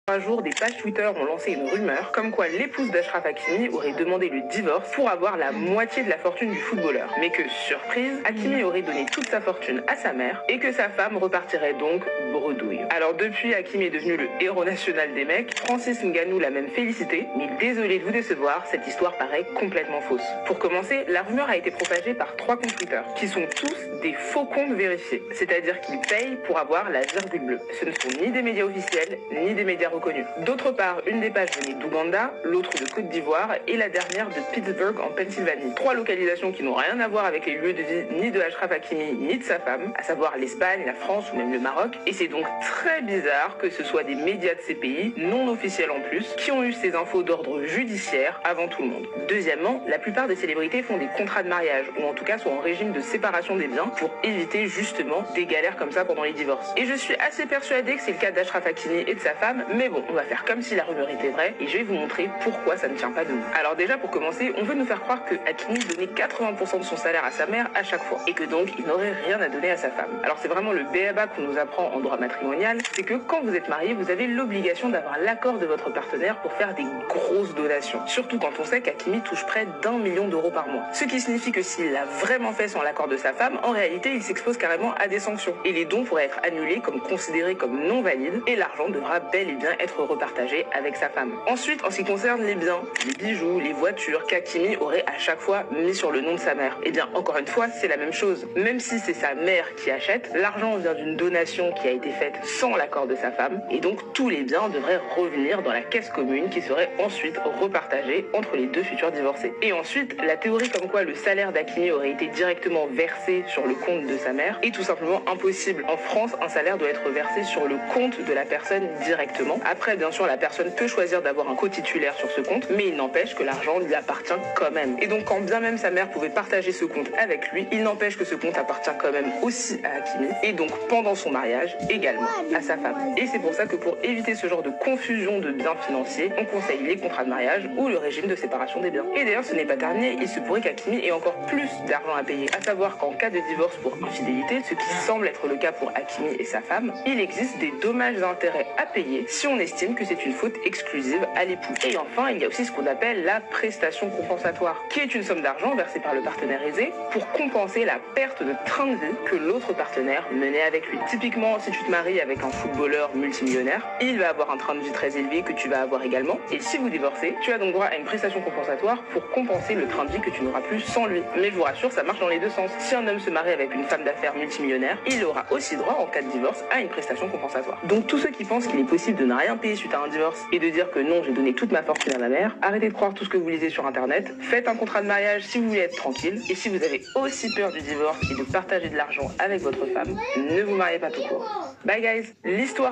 Un jour, des pages Twitter ont lancé une rumeur comme quoi l'épouse d'Achraf Hakimi aurait demandé le divorce pour avoir la moitié de la fortune du footballeur. Mais que, surprise, Hakimi aurait donné toute sa fortune à sa mère et que sa femme repartirait donc bredouille. Alors depuis, Hakimi est devenu le héros national des mecs. Francis Ngannou l'a même félicité, mais désolé de vous décevoir, cette histoire paraît complètement fausse. Pour commencer, la rumeur a été propagée par 3 comptes Twitter, qui sont tous des faux comptes vérifiés, c'est-à-dire qu'ils payent pour avoir la virgule bleue. Ce ne sont ni des médias officiels, ni des médias reconnus. D'autre part, une des pages venait d'Ouganda, l'autre de Côte d'Ivoire et la dernière de Pittsburgh en Pennsylvanie. 3 localisations qui n'ont rien à voir avec les lieux de vie ni de Achraf Hakimi ni de sa femme, à savoir l'Espagne, la France ou même le Maroc. Et c'est donc très bizarre que ce soit des médias de ces pays, non officiels en plus, qui ont eu ces infos d'ordre judiciaire avant tout le monde. Deuxièmement, la plupart des célébrités font des contrats de mariage, ou en tout cas sont en régime de séparation des biens pour éviter justement des galères comme ça pendant les divorces. Et je suis assez persuadée que c'est le cas d'Achraf Hakimi et de sa femme, mais bon, on va faire comme si la rumeur était vraie et je vais vous montrer pourquoi ça ne tient pas debout. Alors déjà, pour commencer, on veut nous faire croire que Hakimi donnait 80% de son salaire à sa mère à chaque fois et que donc il n'aurait rien à donner à sa femme. Alors c'est vraiment le b.a.-ba qu'on nous apprend en droit matrimonial, c'est que quand vous êtes marié, vous avez l'obligation d'avoir l'accord de votre partenaire pour faire des grosses donations. Surtout quand on sait qu'Hakimi touche près d'1 million d'euros par mois. Ce qui signifie que s'il l'a vraiment fait sans l'accord de sa femme, en réalité il s'expose carrément à des sanctions. Et les dons pourraient être annulés comme considérés comme non valides et l'argent devra bel et bien être repartagé avec sa femme. Ensuite, en ce qui concerne les biens, les bijoux, les voitures qu'Hakimi aurait à chaque fois mis sur le nom de sa mère, eh bien encore une fois, c'est la même chose. Même si c'est sa mère qui achète, l'argent vient d'une donation qui a été faite sans l'accord de sa femme et donc tous les biens devraient revenir dans la caisse commune qui serait ensuite repartagée entre les deux futurs divorcés. Et ensuite, la théorie comme quoi le salaire d'Hakimi aurait été directement versé sur le compte de sa mère est tout simplement impossible. En France, un salaire doit être versé sur le compte de la personne directement. Après, bien sûr, la personne peut choisir d'avoir un co-titulaire sur ce compte, mais il n'empêche que l'argent lui appartient quand même. Et donc, quand bien même sa mère pouvait partager ce compte avec lui, il n'empêche que ce compte appartient quand même aussi à Hakimi, et donc pendant son mariage, également à sa femme. Et c'est pour ça que pour éviter ce genre de confusion de biens financiers, on conseille les contrats de mariage ou le régime de séparation des biens. Et d'ailleurs, ce n'est pas terminé, il se pourrait qu'Hakimi ait encore plus d'argent à payer, à savoir qu'en cas de divorce pour infidélité, ce qui semble être le cas pour Hakimi et sa femme, il existe des dommages et intérêts à payer si on estime que c'est une faute exclusive à l'époux. Et enfin, il y a aussi ce qu'on appelle la prestation compensatoire, qui est une somme d'argent versée par le partenaire aisé pour compenser la perte de train de vie que l'autre partenaire menait avec lui. Typiquement, si tu te maries avec un footballeur multimillionnaire, il va avoir un train de vie très élevé que tu vas avoir également. Et si vous divorcez, tu as donc droit à une prestation compensatoire pour compenser le train de vie que tu n'auras plus sans lui. Mais je vous rassure, ça marche dans les deux sens. Si un homme se marie avec une femme d'affaires multimillionnaire, il aura aussi droit, en cas de divorce, à une prestation compensatoire. Donc tous ceux qui pensent qu'il est possible de ne rien payer suite à un divorce et de dire que non, j'ai donné toute ma fortune à ma mère, arrêtez de croire tout ce que vous lisez sur internet, faites un contrat de mariage si vous voulez être tranquille, et si vous avez aussi peur du divorce et de partager de l'argent avec votre femme, ne vous mariez pas tout court. Bye guys, l'histoire